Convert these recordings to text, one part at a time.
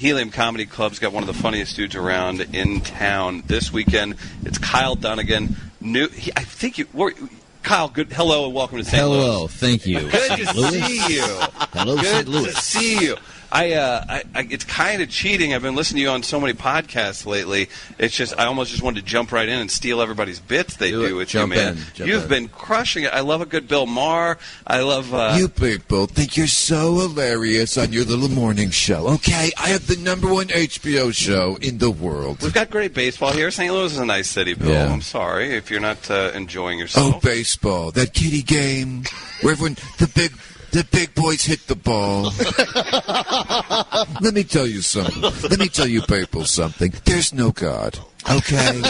Helium Comedy Club's got one of the funniest dudes around in town this weekend. It's Kyle Dunnigan. Kyle, good. Hello and welcome to St. Louis. Hello, thank you. Good to see you. Hello, Good St. Louis. to see you. It's kind of cheating. I've been listening to you on so many podcasts lately. It's just I almost just wanted to jump right in and steal everybody's bits they do with you, man. You've been crushing it. I love a good Bill Maher. I love you people think you're so hilarious on your little morning show. Okay, I have the #1 HBO show in the world. We've got great baseball here. St. Louis is a nice city, Bill. Yeah. I'm sorry if you're not enjoying yourself. Oh, baseball, that kiddie game where everyone the big boys hit the ball. Let me tell you something. Let me tell you people something. There's no God, okay?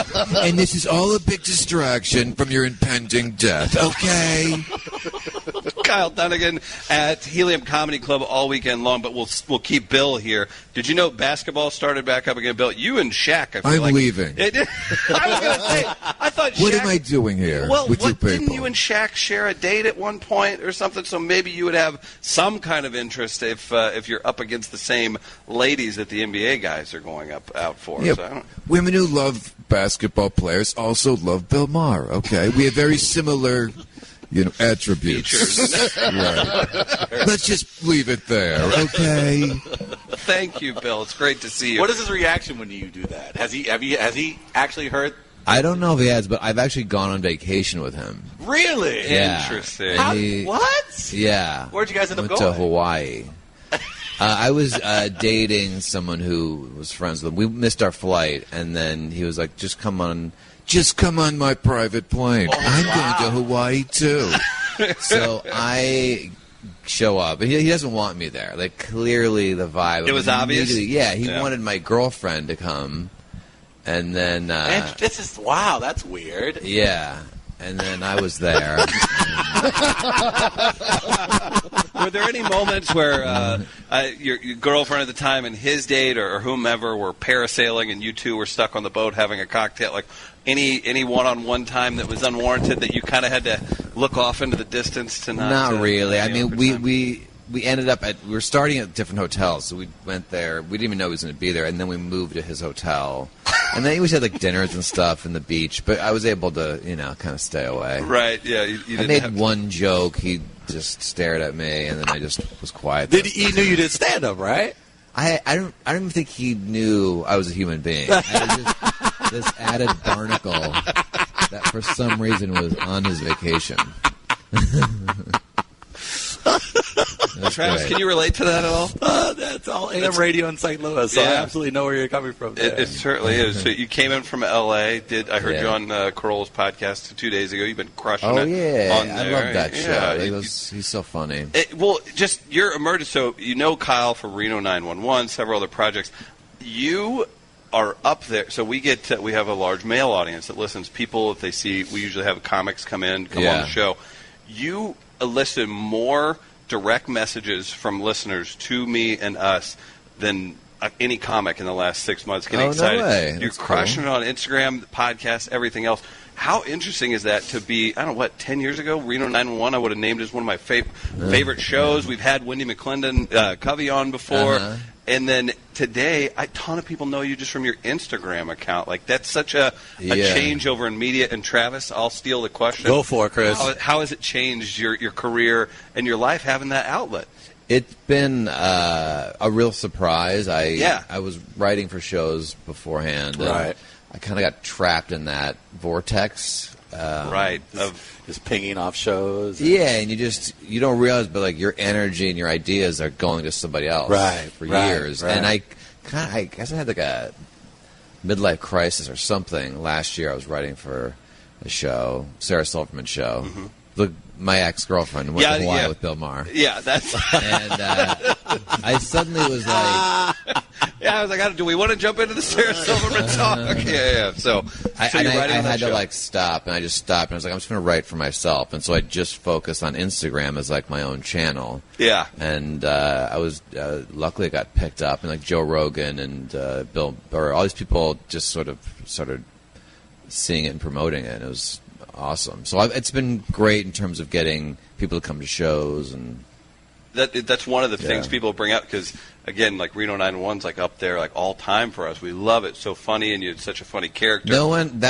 And this is all a big distraction from your impending death, okay? Kyle Dunnigan at Helium Comedy Club all weekend long, but we'll keep Bill here. Did you know basketball started back up again, Bill? You and Shaq, I feel I'm leaving. I was going to say, I thought Shaq... What am I doing here with you people? Didn't you and Shaq share a date at one point or something? So maybe you would have some kind of interest if you're up against the same ladies that the NBA guys are going out for. Yeah, So women who love basketball players also love Bill Maher, okay? We have very similar... attributes. Right. Let's just leave it there, okay? Thank you, Bill. It's great to see you. What is his reaction when you do that? Has he actually heard? I don't know if he has, but I've actually gone on vacation with him. Really? Yeah. Interesting. What? Yeah. Where'd you guys end up Went going? to Hawaii. I was dating someone who was friends with him. We missed our flight, and then he was like, just come on my private plane. I'm going to Hawaii, too. So I show up. And he doesn't want me there. Like, clearly the vibe. It was obvious? Yeah, he wanted my girlfriend to come. And then... and this is... Wow, that's weird. Yeah. And then I was there. Were there any moments where your girlfriend at the time and his date or whomever were parasailing and you two were stuck on the boat having a cocktail? Like any one-on-one time that was unwarranted that you kind of had to look off into the distance to not really. I mean, we ended up we were starting at different hotels, so we went there. We didn't even know he was going to be there, and then we moved to his hotel. And then he always had like dinners and stuff in the beach, but I was able to, kind of stay away. Right? Yeah. You I made one joke. He just stared at me, and then I just was quiet. He knew you did stand up, right? I don't even think he knew I was a human being. I was just this added barnacle that for some reason was on his vacation. Travis, can you relate to that at all? That's all AM radio in St. Louis, so I absolutely know where you're coming from. It certainly is. So you came in from L.A. I heard you on Corolla's podcast 2 days ago. You've been crushing it. Oh, yeah. On there. I love that show. Yeah, He's so funny. Just your emergence. So you know Kyle from Reno 911, several other projects. You are up there. So we have a large male audience that listens. People, if they see, we usually have comics come on the show. You elicited more direct messages from listeners to me and us than any comic in the last 6 months. Getting excited. No way. You're crushing it on Instagram, the podcast, everything else. How interesting is that to be, 10 years ago, Reno 911, I would have named as one of my favorite shows. We've had Wendy McClendon Covey on before. And then today, a ton of people know you just from your Instagram account. Like, that's such a change over in media. And Travis, I'll steal the question. Go for it, Chris. How has it changed your career and your life having that outlet? It's been a real surprise. I was writing for shows beforehand. Right. I kind of got trapped in that vortex. Of just pinging off shows. Yeah, and you don't realize, but like your energy and your ideas are going to somebody else for years. Right. And I guess I had like a midlife crisis or something. Last year I was writing for a show, Sarah Silverman's show. Mm-hmm. My ex-girlfriend went to Hawaii with Bill Maher. Yeah, that's... And I suddenly was like... I was like, do we want to jump into the Sarah Silverman talk? Okay, yeah. So I had to stop, and I just stopped, and I was like, I'm just going to write for myself. And so I just focused on Instagram as like my own channel. Yeah. And I was luckily it got picked up, and like Joe Rogan and Bill Burr, all these people just sort of started seeing it and promoting it. And it was awesome. So it's been great in terms of getting people to come to shows and That's one of the things people bring up because, again, like Reno 911's like up there, like all time for us. We love it. So funny, and you're such a funny character. No one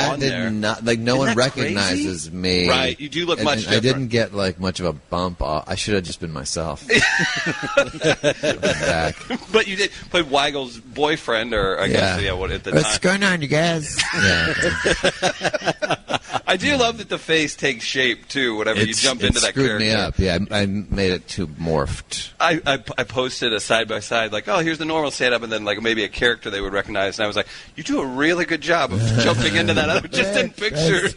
recognizes me. Right, you do look much different. I didn't get like much of a bump off. I should have just been myself. Back. But you did play Weigel's boyfriend, or I guess what at the time. What's going on, you guys? I do love that the face takes shape too. Whenever you jump into that character, screwed me up. Yeah, I made it too morphed. I posted a side by side, like, oh, here's the normal stand-up, and then like maybe a character they would recognize, and I was like, you do a really good job of jumping into that. I was just in pictures.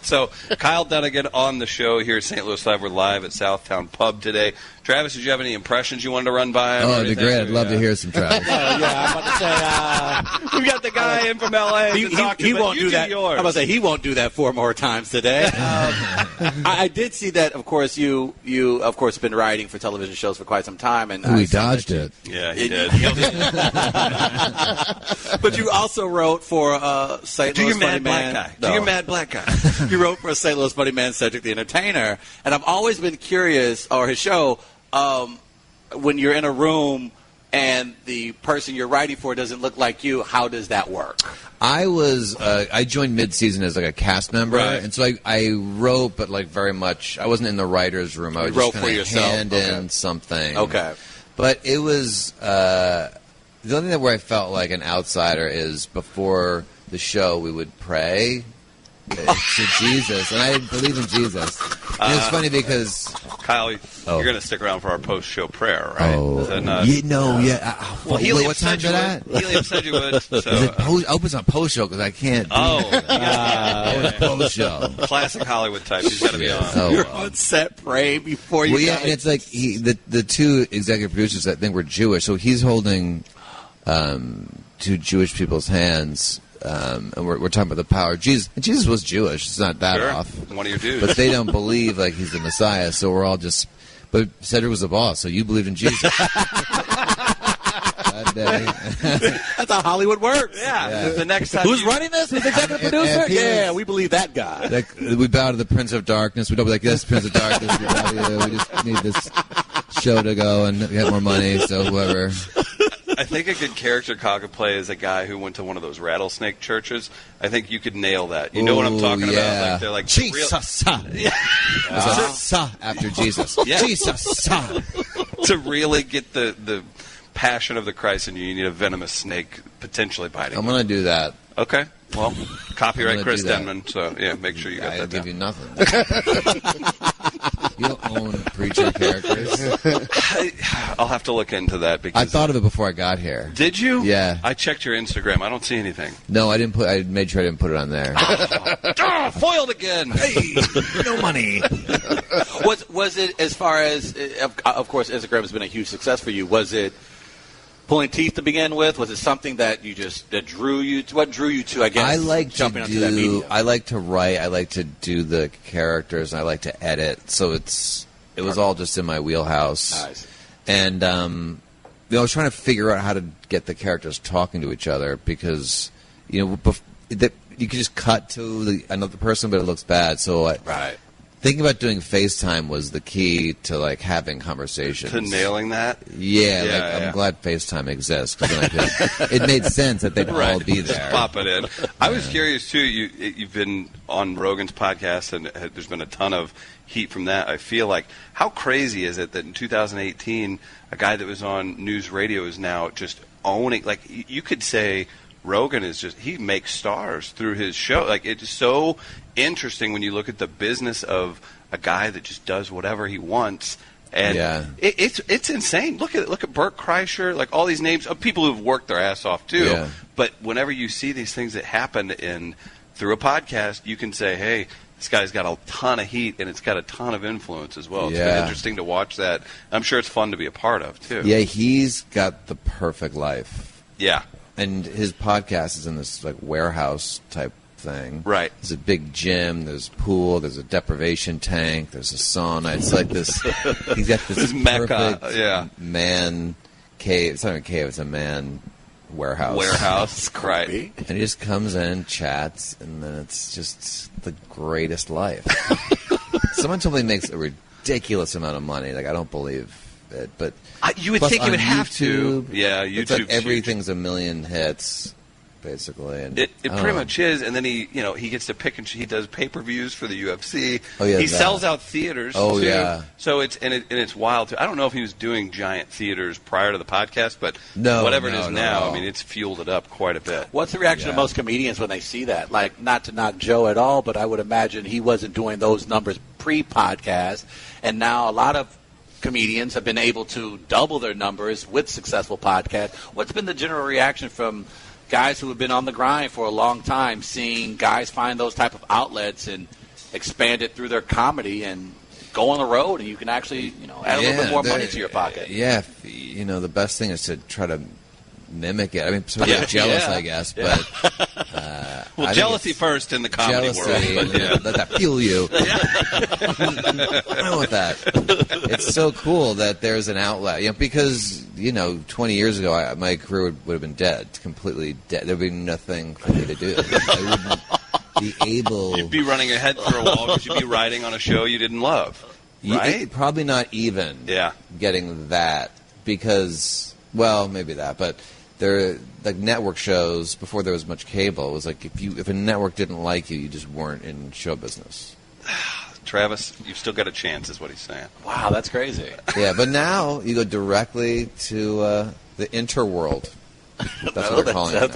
So Kyle Dunnigan on the show here at St. Louis Live. We're live at Southtown Pub today. Travis, did you have any impressions you wanted to run by? Oh, it'd be great. I'd love to hear some Travis. I'm about to say we got the guy in from L.A. He won't do that. I'm about to say he won't do that 4 more times today. I did see that. Of course, you of course have been writing for television shows for quite some time, and we dodged it. Yeah, he did. But you also wrote for St. Louis Funny Man. Do your mad black guy. You wrote for St. Louis Funny Man, Cedric the Entertainer, and I've always been curious, or his show. When you're in a room and the person you're writing for doesn't look like you, how does that work? I joined mid-season as like a cast member, and so I wrote, but like very much, I wasn't in the writer's room. I was just kind of hand in something. Okay. But it was the only thing where I felt like an outsider is before the show we would pray to Jesus, and I didn't believe in Jesus. And it's funny because Kyle, you're going to stick around for our post-show prayer, right? Oh, what time is that? Helium said you would. So. I hope it's on post-show because I can't. Post-show. Classic Hollywood type. He's got to be on. You're on set, pray before you. Well, yeah, and it's like the 2 executive producers I think were Jewish, so he's holding 2 Jewish people's hands. And we're talking about the power of Jesus. And Jesus was Jewish. It's not that off. One of your dudes. But they don't believe like he's the Messiah, so we're all just... But Cedric was the boss, so you believed in Jesus. That day. That's how Hollywood works. Yeah. The next time Who's running this? Who's the executive producer? Yeah, we believe that guy. Like, we bow to the Prince of Darkness. We don't be like, yes, Prince of Darkness. We just need this show to go and get more money, so whoever... I think a good character Kyle could play is a guy who went to one of those rattlesnake churches. I think you could nail that. You know what I'm talking about? Like, they're like Jesus. After Jesus. Yeah. Jesus. To really get the passion of the Christ in you, you need a venomous snake potentially biting. I'm going to do that. Okay. Well, copyright Chris Denman. So yeah, make sure you got that. I'll give you nothing. You don't own preacher characters. I'll have to look into that because I thought of it before I got here. Did you? Yeah. I checked your Instagram. I don't see anything. No, I didn't put. I made sure I didn't put it on there. Foiled again. Hey, no money. Was it as far as of course Instagram has been a huge success for you? Was it pulling teeth to begin with? Was it something that drew you to? What drew you to? I guess I like jumping onto that medium. I like to write. I like to do the characters. I like to edit. So it was all just in my wheelhouse. Nice. And I was trying to figure out how to get the characters talking to each other because you could just cut to another person, but it looks bad. So right. Thinking about doing FaceTime was the key to like having conversations. To nailing that? Yeah, I'm glad FaceTime exists because it made sense that they'd all be there. Just pop it in. I was curious too. You've been on Rogan's podcast, and there's been a ton of heat from that. I feel like how crazy is it that in 2018, a guy that was on news radio is now just owning. Like you could say. Rogan is he makes stars through his show. Like it's so interesting when you look at the business of a guy that just does whatever he wants, and it's insane. Look at Bert Kreischer, like all these names of people who've worked their ass off too. Yeah. But whenever you see these things that happen through a podcast, you can say, hey, this guy's got a ton of heat and it's got a ton of influence as well. It's been interesting to watch that. I'm sure it's fun to be a part of too. Yeah, he's got the perfect life. Yeah. And his podcast is in this like warehouse type thing. Right. There's a big gym, there's a pool, there's a deprivation tank, there's a sauna. It's like this. He's got this perfect man cave. It's not even a cave. It's a man warehouse. Right. And he just comes in, chats, and then it's just the greatest life. Someone told me he makes a ridiculous ridiculous amount of money. Like, I don't believe it. But you would plus think you would on have to. YouTube, Yeah, it's like YouTube's everything's a million hits, basically. And It I don't pretty know. much is, and then he gets to pick and he does pay-per-views for the UFC. Oh, yeah, he that. sells out theaters. Oh, too. yeah. So it's wild too. I don't know if he was doing giant theaters prior to the podcast, but No, whatever it no, is no, now, no. I mean, it's fueled it up quite a bit. What's the reaction of most comedians when they see that? Like, not to knock Joe at all, but I would imagine he wasn't doing those numbers pre-podcast, and now a lot of comedians have been able to double their numbers with successful podcasts. What's been the general reaction from guys who have been on the grind for a long time, seeing guys find those type of outlets and expand it through their comedy and go on the road, and you can actually, add a little bit more money to your pocket? Yeah, the best thing is to try to mimic it. I mean, sort of jealous, I guess, but Well, I think jealousy it's first in the comedy jealousy, world. But, yeah. let that fuel you. I know with that. It's so cool that there's an outlet. Because 20 years ago, my career would have been dead, completely dead. There would be nothing for me to do. I wouldn't be able. You'd be running your head through a wall because you'd be writing on a show you didn't love, right? Probably not even. Yeah. Getting that because, well, maybe that, but. There, like network shows before there was much cable. It was like if a network didn't like you, you just weren't in show business. Travis, you've still got a chance, is what he's saying. Wow, that's crazy. Yeah, but now you go directly to the interworld. That's what we're calling it.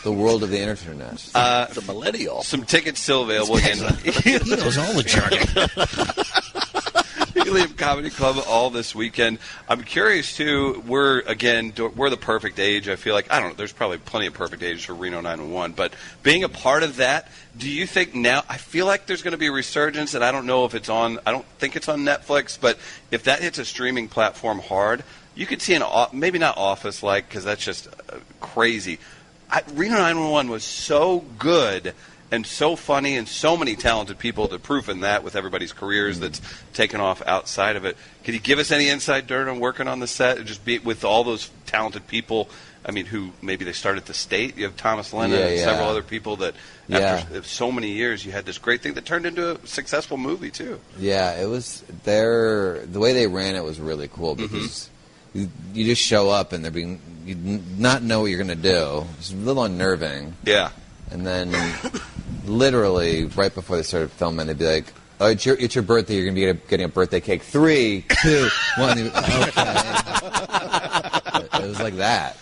The world of the internet. It's a millennial. Some tickets still available again. He knows all the jargon. Helium Comedy Club all this weekend. I'm curious too. We're the perfect age. I feel like there's probably plenty of perfect ages for Reno 911, but being a part of that, do you think now? I feel like there's going to be a resurgence, and I don't know if it's on. I don't think it's on Netflix, but if that hits a streaming platform hard, you could see maybe not Office like because that's just crazy. Reno 911 was so good. And so funny, and so many talented people. The proof in that with everybody's careers that's taken off outside of it. Could you give us any inside dirt on working on the set? Just be with all those talented people. I mean, who maybe they started at the State. You have Thomas Lennon and several other people that after so many years, you had this great thing that turned into a successful movie too. Yeah, it was the way they ran it was really cool because you just show up and you not know what you're going to do. It's a little unnerving. Yeah. And then, literally, right before they started filming, they'd be like, "Oh, it's your birthday. You're going to be getting a birthday cake. 3, 2, 1." Okay. It was like that.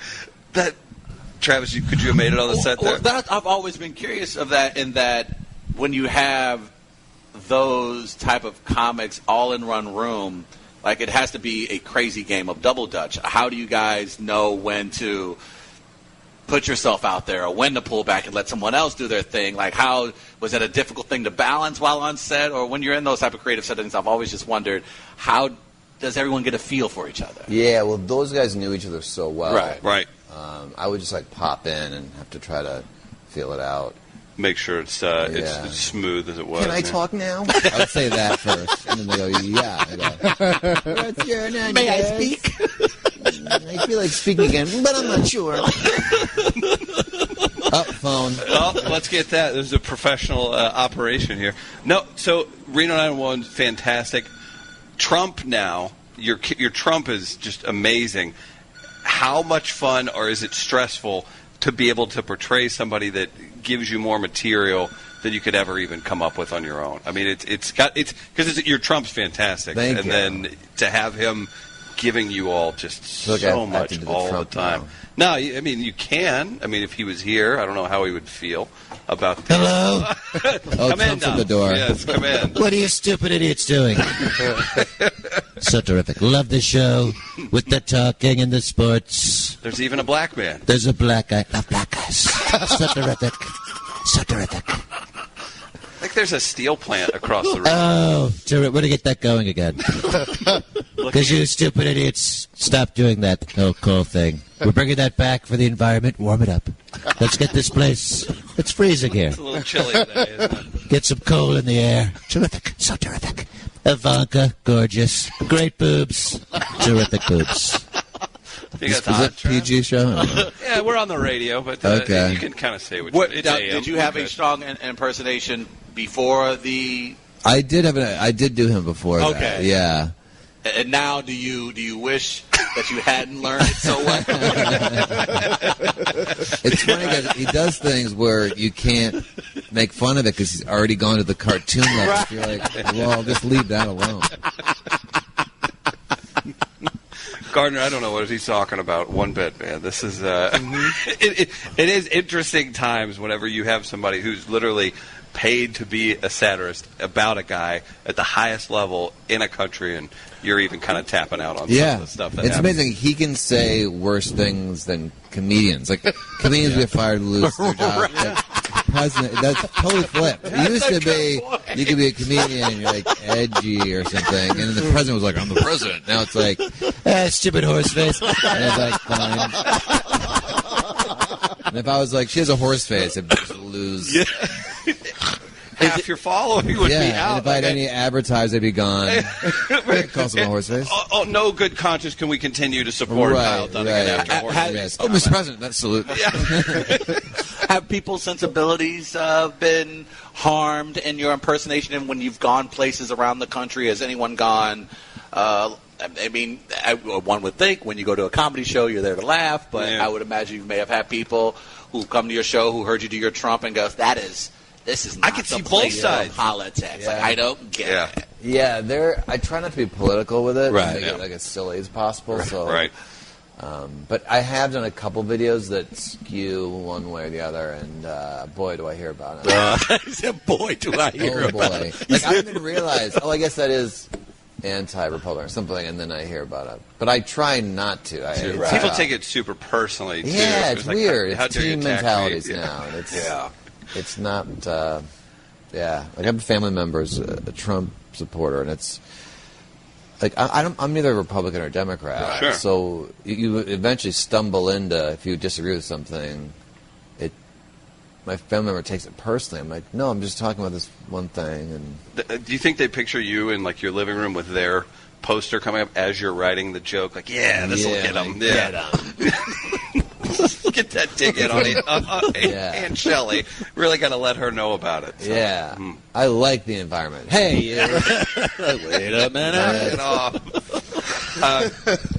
Travis, could you have made it on the set there? I've always been curious of that. In that, when you have those type of comics all in one room, like it has to be a crazy game of double dutch. How do you guys know when to put yourself out there or when to pull back and let someone else do their thing? Like, how was that a difficult thing to balance while on set? Or when you're in those type of creative settings, I've always just wondered, how does everyone get a feel for each other? Yeah, well, those guys knew each other so well. Right. I would just pop in and have to try to feel it out. Make sure it's as smooth as it was. Can I talk now? I would say that first, and then they go, "Yeah." I go, "What's your name? May I speak? I feel like speaking again, but I'm not sure." Phone. Well, let's get that. This is a professional operation here. No, so Reno 911, fantastic. Trump now, your Trump is just amazing. How much fun, or is it stressful to be able to portray somebody that gives you more material than you could ever even come up with on your own? I mean, it's because your Trump's fantastic, Thank you. Then to have him giving you all just so much all the time. No, I mean you can. I mean, if he was here, I don't know how he would feel about this. Hello? Come in Trump's now. at the door. Yes, come in. What are you stupid idiots doing? So terrific. Love the show with the talking and the sports. There's even a black man. There's a black guy. Love black guys. So terrific. So terrific. Like there's a steel plant across the room. Oh, terrific. We're going to get that going again. Because you stupid idiots, stop doing that coal thing. We're bringing that back for the environment. Warm it up. Let's get this place. It's freezing here. It's a little chilly today, isn't it? Get some coal in the air. Terrific. So terrific. Ivanka, gorgeous. Great boobs. Terrific boobs. You got the Is hot it PG show? Yeah, we're on the radio, but you can kind of say what What, it's now, AM. did you have We're a good. strong impersonation before the I did do him before. Okay. That. Yeah. And now, do you wish that you hadn't learned it so well? It's funny because he does things where you can't make fun of it because he's already gone to the cartoon level. Right. You're like, well, just leave that alone. Gardner, I don't know what he's talking about one bit, man. This is it is interesting times whenever you have somebody who's literally paid to be a satirist about a guy at the highest level in a country, and you're even kind of tapping out on some of the stuff that it's happens. amazing. He can say worse things than comedians. Like comedians get fired to lose their job. Right. Like, president, that's totally flipped. It used to be you could be a comedian and you're like edgy or something, and then the president was like, "I'm the president." Now it's like, stupid horse face, and it's like fine. And if I was like, she has a horse face, I'd just lose. Yeah. Half your following would be out. And if I had any advertisers, they'd be gone. Call someone a horse face. Oh, no good conscience can we continue to support Kyle Dunnigan after horse face. Yes. Oh, Mr. President, that's salute. Have people's sensibilities been harmed in your impersonation, and when you've gone places around the country? Has anyone gone? I mean, one would think when you go to a comedy show, you're there to laugh, but I would imagine you may have had people who come to your show who heard you do your Trump and goes, this is not I can see the both place sides. of politics. Yeah. Like, I don't get it. Yeah, I try not to be political with it. Right, Make it like as silly as possible. So, Right. But I have done a couple videos that skew one way or the other, and boy, do I hear about it. He said, boy, do I hear Oh about boy! it. Like I didn't realize. Oh, I guess that is anti-Republican or something, and then I hear about it. But I try not to. People take it super personally, too. Yeah, it's like, weird. How It's dare you team attack mentalities me? now. And Yeah. it's not. Like I have a family member who's a Trump supporter, and it's like I'm neither a Republican or Democrat. Sure. So you eventually stumble into, if you disagree with something, my family member takes it personally. I'm like, no, I'm just talking about this one thing. And Do you think they picture you in like your living room with their poster coming up as you're writing the joke? Like, this will get them. Yeah. Get that dig in on Aunt Shelley. Really got to let her know about it. So. yeah, I like the environment. Hey, Wait a minute. Get off.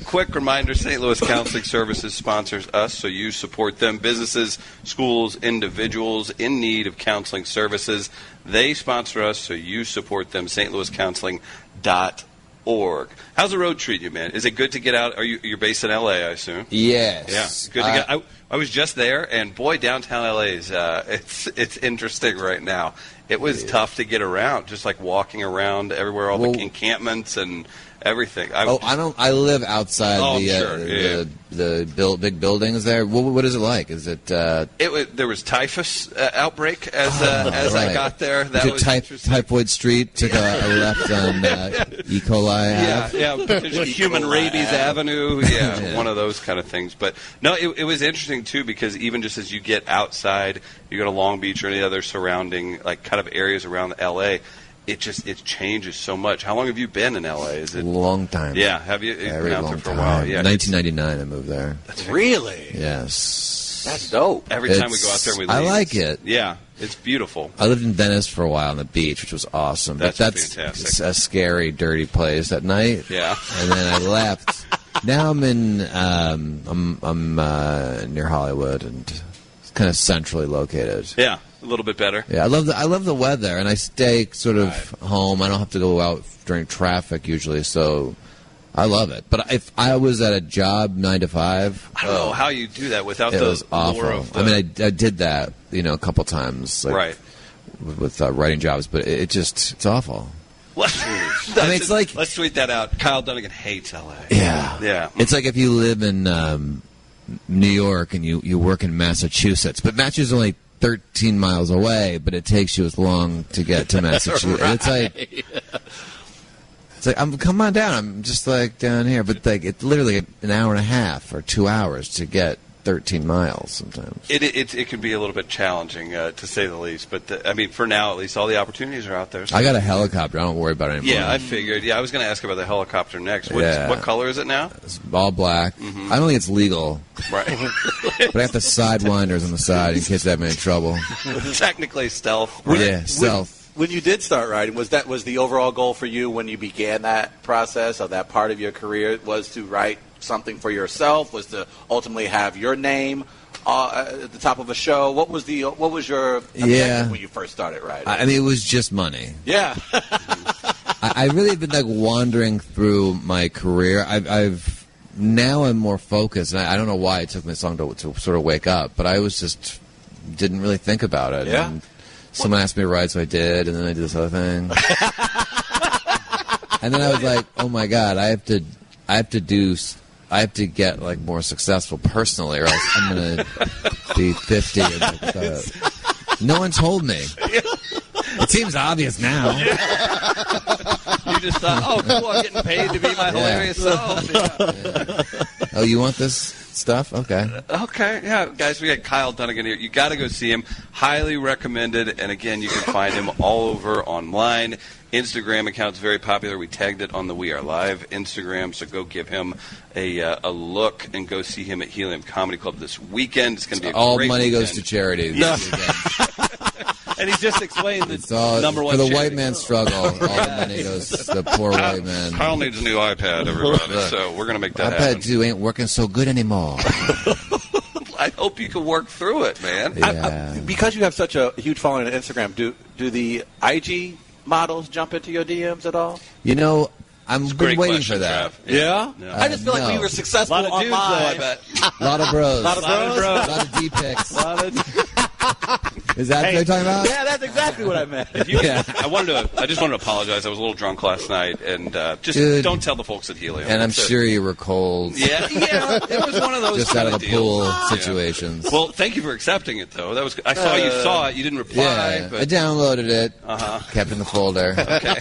Quick reminder, St. Louis Counseling Services sponsors us, so you support them. Businesses, schools, individuals in need of counseling services, they sponsor us, so you support them. stlouiscounseling.org. How's the road treat you, man? Is it good to get out? You're based in L.A., I assume? yes, Yeah, good to get. I was just there, and boy, downtown LA is it's interesting right now. It was tough to get around, just like walking around everywhere, all the encampments and everything. I live outside the big buildings there. What is it like? Is it? There was typhus outbreak as I got there. That was interesting. Typhoid Street. Took a left on E. coli. Potentially human rabies avenue. Yeah, one of those kind of things. But no, it was interesting too, because even just as you get outside, you go to Long Beach or any other surrounding like kind of areas around L.A., it changes so much. How long have you been in L.A.? Is it a long time? Yeah, have you been out there for a while? Yeah, 1999 I moved there. Really? Yes. That's dope. Every time we go out there, we leave. I like it. Yeah, it's beautiful. I lived in Venice for a while on the beach, which was awesome. That's fantastic. A scary, dirty place at night. Yeah. And then I left. Now I'm in. I'm near Hollywood, and it's kind of centrally located. Yeah, a little bit better. Yeah, I love the weather, and I stay sort of home. I don't have to go out during traffic usually, so I love it. But if I was at a job 9 to 5, I don't know how you do that without it the was awful. lure of the... I mean, I did that, a couple times, like, with writing jobs, but it's awful. It's like, let's tweet that out. Kyle Dunnigan hates LA. Yeah. It's like if you live in New York and you work in Massachusetts, but Massachusetts is only 13 miles away, but it takes you as long to get to Massachusetts. Right. It's like, come on down. I'm just like down here, but like it's literally an hour and a half or 2 hours to get 13 miles sometimes. It can be a little bit challenging, to say the least. But, for now, at least, all the opportunities are out there. So. I got a helicopter. I don't worry about it anymore. Yeah, I figured. Yeah, I was going to ask about the helicopter next. What color is it now? It's all black. Mm-hmm. I don't think it's legal. Right. But I have the sidewinders on the side in case I have any trouble. Technically stealth. Stealth. When you did start writing, was the overall goal for you when you began that process or that part of your career was to write something for yourself? Was to ultimately have your name at the top of a show? What was your objective when you first started writing? I mean, it was just money. Yeah. I really have been like wandering through my career. Now I'm more focused, and I don't know why it took me so long to sort of wake up, but I was just didn't really think about it. Yeah. And someone asked me to write, so I did, and then I did this other thing. And then I was like, oh my God, I have to get like more successful personally, or else I'm gonna be 50. And no one told me. It seems obvious now. You just thought, oh, cool, I'm getting paid to be my hilarious self. Yeah. Oh, you want this stuff? Okay. Okay, yeah, guys, we got Kyle Dunnigan here. You got to go see him. Highly recommended. And again, you can find him all over online. Instagram account's very popular. We tagged it on the We Are Live Instagram, so go give him a look and go see him at Helium Comedy Club this weekend. It's going to be a all great money weekend. goes to charity. Yeah. And he's just explained It's all number one for the charity. white man's struggle. All the money goes to the poor white man. Kyle needs a new iPad, everybody. So we're going to make that happen. iPad 2 ain't working so good anymore. I hope you can work through it, man. Yeah. Because you have such a huge following on Instagram, do the IG models jump into your DMs at all? You know, I'm been Great waiting question, for that. Trav. Yeah? Yeah. I just feel like No. we were successful A lot of dudes, online. though, I bet. A lot of bros. Lot of bros? A lot of D-pics. Is that what you're talking about? Yeah, that's exactly what I meant. I just wanted to apologize. I was a little drunk last night, and just Dude. don't tell the folks at Helium. And I'm That's it. sure you were cold. Yeah, it was one of those Just out of kind the deals. pool Yeah. situations. Well, thank you for accepting it, though. That was. I saw you saw it. You didn't reply. Yeah, I But, downloaded it. Kept in the folder. okay.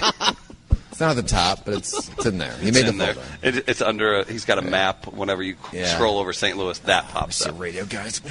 It's not at the top, but it's in there. He It's made the in there. folder. It's under. He's got a map. Whenever you Yeah. scroll over St. Louis, that pops up. Radio guys.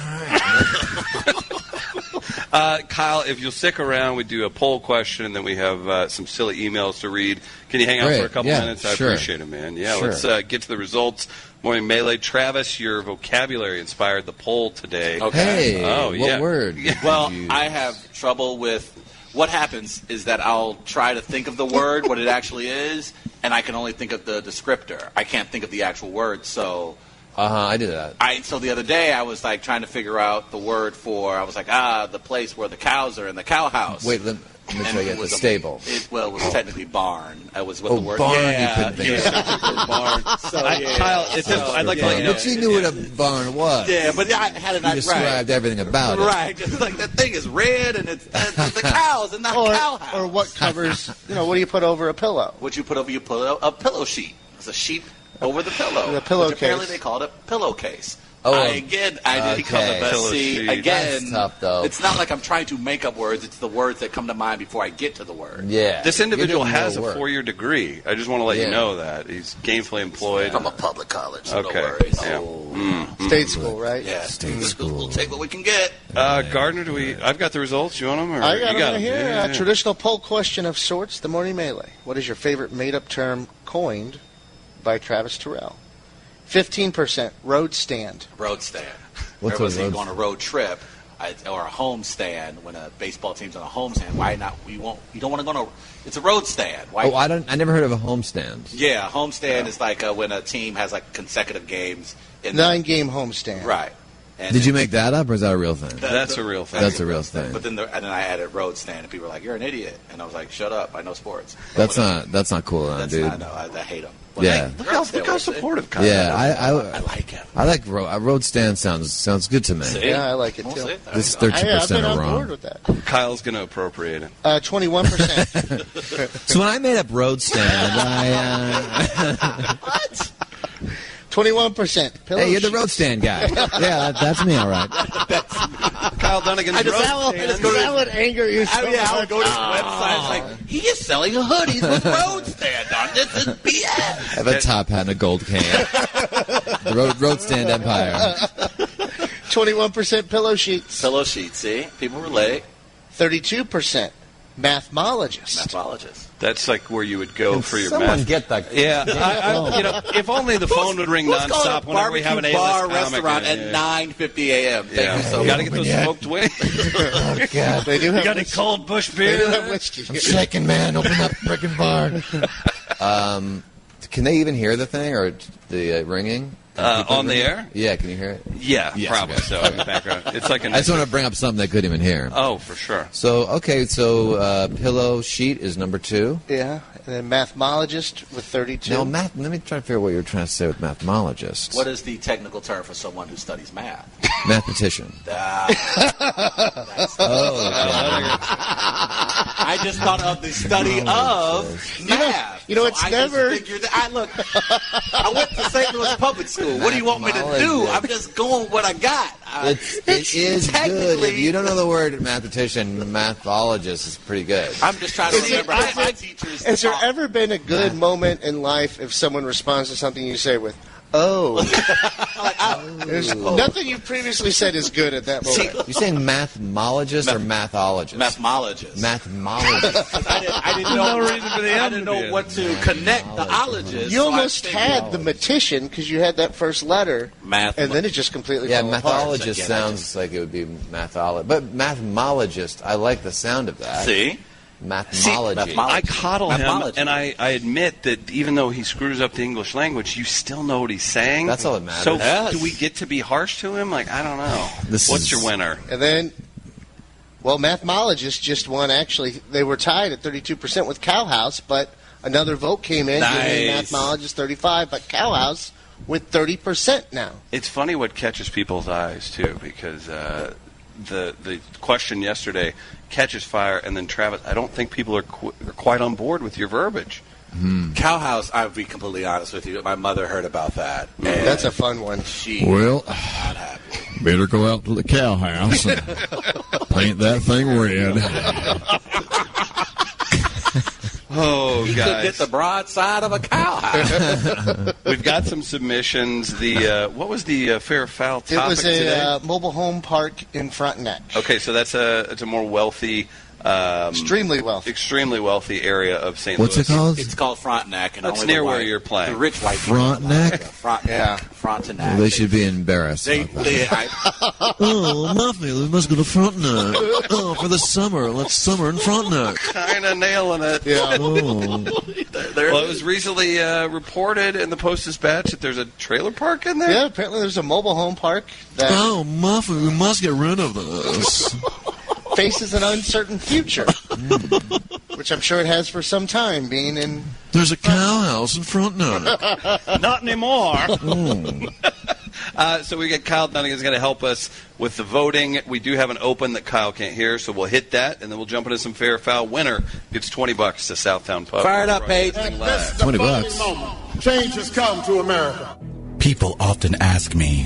Kyle, if you'll stick around, we do a poll question, and then we have some silly emails to read. Can you hang out Great. for a couple Yeah, minutes? I sure. appreciate it, man. Yeah, Sure. let's get to the results. Morning Melee. Travis, your vocabulary inspired the poll today. Okay. Hey, Oh, what yeah. word? Well, did you- I have trouble with what happens is that I'll try to think of the word, what it actually is, and I can only think of the descriptor. I can't think of the actual word, so I did that. so the other day I was like trying to figure out the word for, I was like, the place where the cows are in the cow house. Wait, let me And try to it get the was stable. It was technically barn. That was what Oh, the word. barn, you Yeah, couldn't think yeah. barn. So, yeah. Kyle, it's just, I'd like to let you know. But you knew what a barn was. Yeah, but I had it You right. described everything about it. Right, just like that thing is red and it's the cows and not cow house. Or what covers, what do you put over a pillow? What you put over a pillow sheet. It's a sheet over the pillow. The pillowcase. Which apparently they called it pillowcase. Oh, I did come okay. to best. Pillow See, sheet. again, That's tough, though. It's not like I'm trying to make up words. It's the words that come to mind before I get to the word. Yeah. This You individual didn't know has a word. 4-year degree. I just want to let you Yeah. know that. He's gainfully employed. From a public college, so Okay. no worries. Yeah. State school, right? Yeah, State school. We'll take what we can get. Gardner, I've got the results. You want them? Or I got you them right here. Yeah. A traditional poll question of sorts, the morning melee. What is your favorite made-up term coined by Travis Terrell? 15% road stand. Road stand. What's Everybody a road go on a road trip or a home stand when a baseball team's on a home stand. Why not? You don't want to go on it's a road stand. Why? Oh, I never heard of a homestand. Yeah, home stand is like when a team has like consecutive games. In 9-game homestand. Right. And Did you make that up, or is that a real thing? That's a real thing. That's a real thing. But then I added road stand, and people were like, "You're an idiot," and I was like, "Shut up! I know sports." That's not cool, That's dude. not. No, I hate them. Yeah. Look how supportive Kyle Yeah, I like him. I like road stand sounds good to me. Yeah, I like it We'll too. see. This is I've 13% been are on wrong. board with that. Kyle's going to appropriate it. 21%. So when I made up road stand, I 21%. Pillow hey, you're the sheet. road stand guy. Yeah, that's me, all right. Kyle Dunnigan's roast stand. That would anger you so I would go to his much. website. It's like he is selling hoodies with road stand on. This is BS. I have a top hat and a gold cane. The road stand empire. 21% pillow sheets. Pillow sheet. See, people relate. 32% Mathmologist. That's like where you would go for your Someone math. get that. Yeah, if only the phone would ring nonstop whenever we have an A-list bar comic. restaurant at 9:50 a.m. Thank you so You got to much. get those smoked wings. Oh, God. They do have You got any cold bush beer? They do have whiskey. I'm shaking, man. Open up the freaking bar. Can they even hear the thing or the ringing? On the air? Yeah, can you hear it? Yeah, Yes, probably okay. so in the background. It's like I just want to bring up something they couldn't even hear. Oh, for sure. So, pillow sheet is number 2. Yeah, and then mathemologist with 32. Now, let me try to figure out what you're trying to say with mathemologist. What is the technical term for someone who studies math? Mathematician. I just thought of the study of math. It's I never. just figured I went to St. Louis public school. What do you want me to do? I'm just going with what I got. It is good. If you don't know the word mathematician, mathologist is pretty good. I'm just trying to remember how my teachers. Has there ever been a good moment in life if someone responds to something you say with, "Oh"? There's nothing you previously said is good at that moment. You're saying mathemologist or mathologist? Mathemologist. Mathemologist. I didn't know. No reason for the I M didn't to be know in. what to connect the ologist. You almost had the matician because you had that first letter, Math. and then it just completely Yeah, fell apart. mathologist Again, sounds like it would be mathologist. But mathemologist, I like the sound of that. See? Mathemology. I coddle him, Mathemology. and I admit that even though he screws up the English language, you still know what he's saying. That's all that matters. So Yes. do we get to be harsh to him? Like, I don't know. What's your winner? And then, mathemologist just won. Actually, they were tied at 32% with Cowhouse, but another vote came in. giving Nice. Mathemologist 35, but Cowhouse with 30% now. It's funny what catches people's eyes, too, because the question yesterday catches fire, and then Travis, I don't think people are quite on board with your verbiage. Cowhouse, I'll be completely honest with you. My mother heard about that. And That's a fun one. she Well, was not happy. better go out to the cow house and paint that thing red. Oh, He could guys. get the broadside of a cowhouse. We've got some submissions. What was the fair or foul It topic was today? a mobile home park in Frontenac. Okay, so it's a more wealthy, Extremely wealthy. extremely wealthy area of St. What's Louis. it called? It's called Frontenac. And That's only near the where white- you're playing. The rich white people. Frontenac? Frontenac. Frontenac. Well, they should be embarrassed. They, about that. Oh, my family must go to Frontenac. Oh, for the summer. Let's summer in Frontenac. Kind of nailing it. Yeah. Oh. Well, it was recently reported in the Post-Dispatch that there's a trailer park in there. Yeah, apparently there's a mobile home park that Oh, Muffin, we must get rid of this. faces an uncertain future, which I'm sure it has for some time, being in. There's a cow house in Frontenac. Not anymore. So we got Kyle Dunnigan is going to help us with the voting. We do have an open that Kyle can't hear, so we'll hit that, and then we'll jump into some fair or foul. Winner gets $20 to Southtown Pub. Fire it up, Paige. Live. $20. Change has come to America. People often ask me,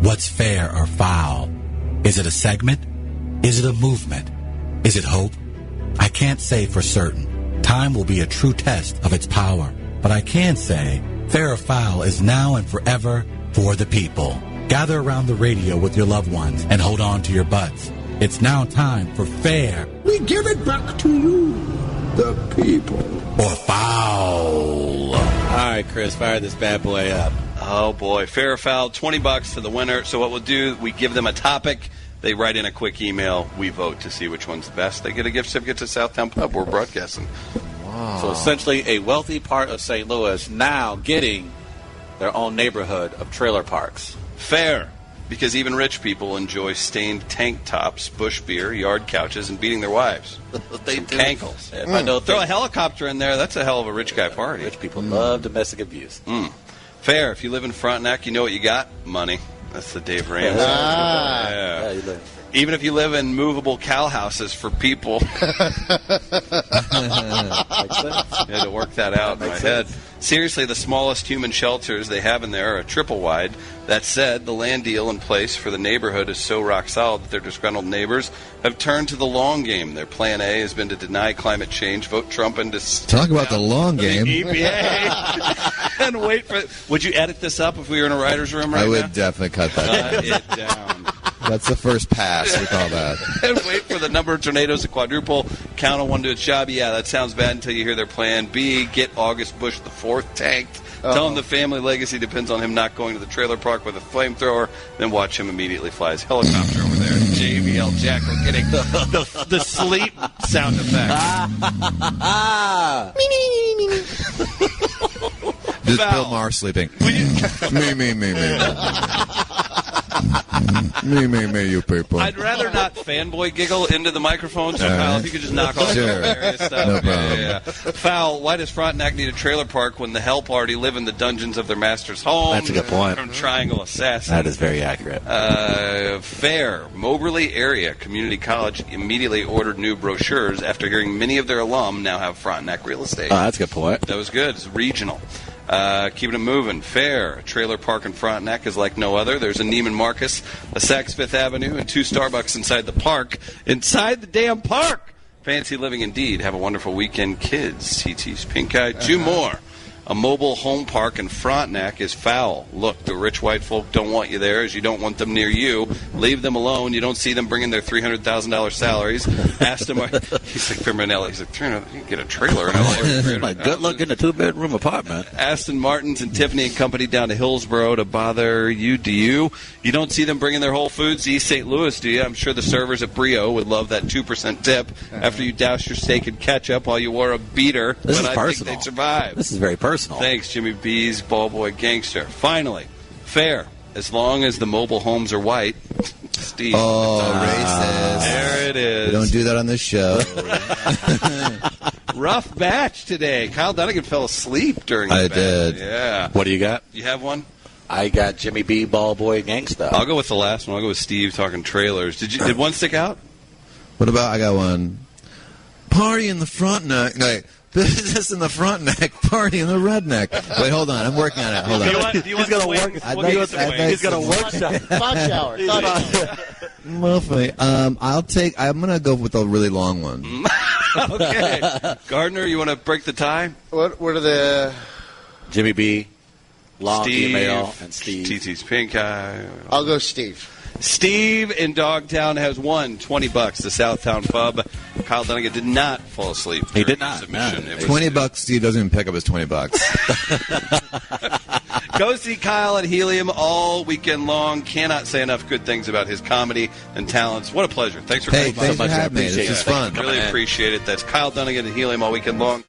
what's fair or foul? Is it a segment? Is it a movement? Is it hope? I can't say for certain. Time will be a true test of its power. But I can say, fair or foul is now and forever for the people. Gather around the radio with your loved ones and hold on to your butts. It's now time for fair We give it back to you, the people. or foul. All right, Chris, fire this bad boy up. Oh, boy. Fair or foul, $20 to the winner. So what we'll do, we give them a topic. They write in a quick email. We vote to see which one's the best. They get a gift certificate to Southtown Pub. We're broadcasting. So essentially, a wealthy part of St. Louis now getting their own neighborhood of trailer parks. Fair, because even rich people enjoy stained tank tops, bush beer, yard couches, and beating their wives. They Some do. cankles. If I know Throw a helicopter in there. That's a hell of a rich guy party. rich people love domestic abuse. Fair. If you live in Frontenac, you know what you got? Money. That's the Dave Ramsey. Ah. Yeah. Yeah, you live. Even if you live in movable cow houses for people. Makes sense. I had to work that out in my makes head. sense. Seriously, the smallest human shelters they have in there are a triple wide. That said, the land deal in place for the neighborhood is so rock solid that their disgruntled neighbors have turned to the long game. Their plan A has been to deny climate change, vote Trump into Talk about the long game. EPA, and wait for. Would you edit this up if we were in a writer's room right I would now? definitely cut that. Cut it down. That's the first pass, we call that. And wait for the number of tornadoes to quadruple. Count on one to its job. Yeah, that sounds bad until you hear their plan B. Get August Bush IV tanked. Tell him the family legacy depends on him not going to the trailer park with a flamethrower. Then watch him immediately fly his helicopter over there. JVL Jack, we're getting the sleep sound effect. Just Foul. Bill Maher sleeping. Me. Me, you people. I'd rather not fanboy giggle into the microphone, so Kyle, if you could just knock off Sure. the hilarious stuff. No problem. Yeah. Foul, why does Frontenac need a trailer park when the help already live in the dungeons of their master's home? That's a good point. From Triangle Assassin. That is very accurate. Fair. Moberly area community college immediately ordered new brochures after hearing many of their alum now have Frontenac real estate. That's a good point. That was good. It's regional. Keeping it moving. Fair. A trailer park in Frontenac is like no other. There's a Neiman Marcus, a Saks Fifth Avenue, and 2 Starbucks inside the park. Inside the damn park! Fancy living indeed. Have a wonderful weekend, kids. TT's Pink Eye. 2 more. A mobile home park in Frontenac is foul. Look, the rich white folk don't want you there as you don't want them near you. Leave them alone. You don't see them bringing their $300,000 salaries. Asked him, he's like, Firminelli, he's like, $300, you can get a trailer. Like, good looking, a 2-bedroom apartment. Aston Martin's and Tiffany and Company down to Hillsboro to bother you. Do you? You don't see them bringing their Whole Foods to East St. Louis, do you? I'm sure the servers at Brio would love that 2% tip after you douse your steak in ketchup while you wore a beater. This is I personal. think they'd survive. This is very personal. Thanks, Jimmy B's Ballboy Gangster. Finally, fair. As long as the mobile homes are white. Steve. Oh, racist. There it is. We don't do that on this show. Rough batch today. Kyle Dunnigan fell asleep during the I batch. did. Yeah. What do you got? You have one? I got Jimmy B. Ballboy Gangsta. I'll go with the last one. I'll go with Steve talking trailers. Did one stick out? What about, I got one. Party in the Frontenac. No, business in the Frontenac, party in the redneck. Wait, hold on. I'm working on it. Hold on. Do you want gonna swings? work- I'd We'll like- get you some I'd wings. like He's got a workshop. Thought shower. Well, funny. I'm going to go with a really long one. Okay. Gardner, you want to break the tie? What are the... Jimmy B. Long Steve, email and Steve. TT's Pink Eye. I'll go Steve. Steve in Dogtown has won $20. The Southtown Pub. Kyle Dunnigan did not fall asleep. He did during not, Submission. no. It was- $20, Steve doesn't even pick up his $20. Go see Kyle at Helium all weekend long. Cannot say enough good things about his comedy and talents. What a pleasure. Thanks for Hey, coming by. thanks for much. I having me. This appreciate is it. fun. Really appreciate it. That's Kyle Dunnigan at Helium all weekend long.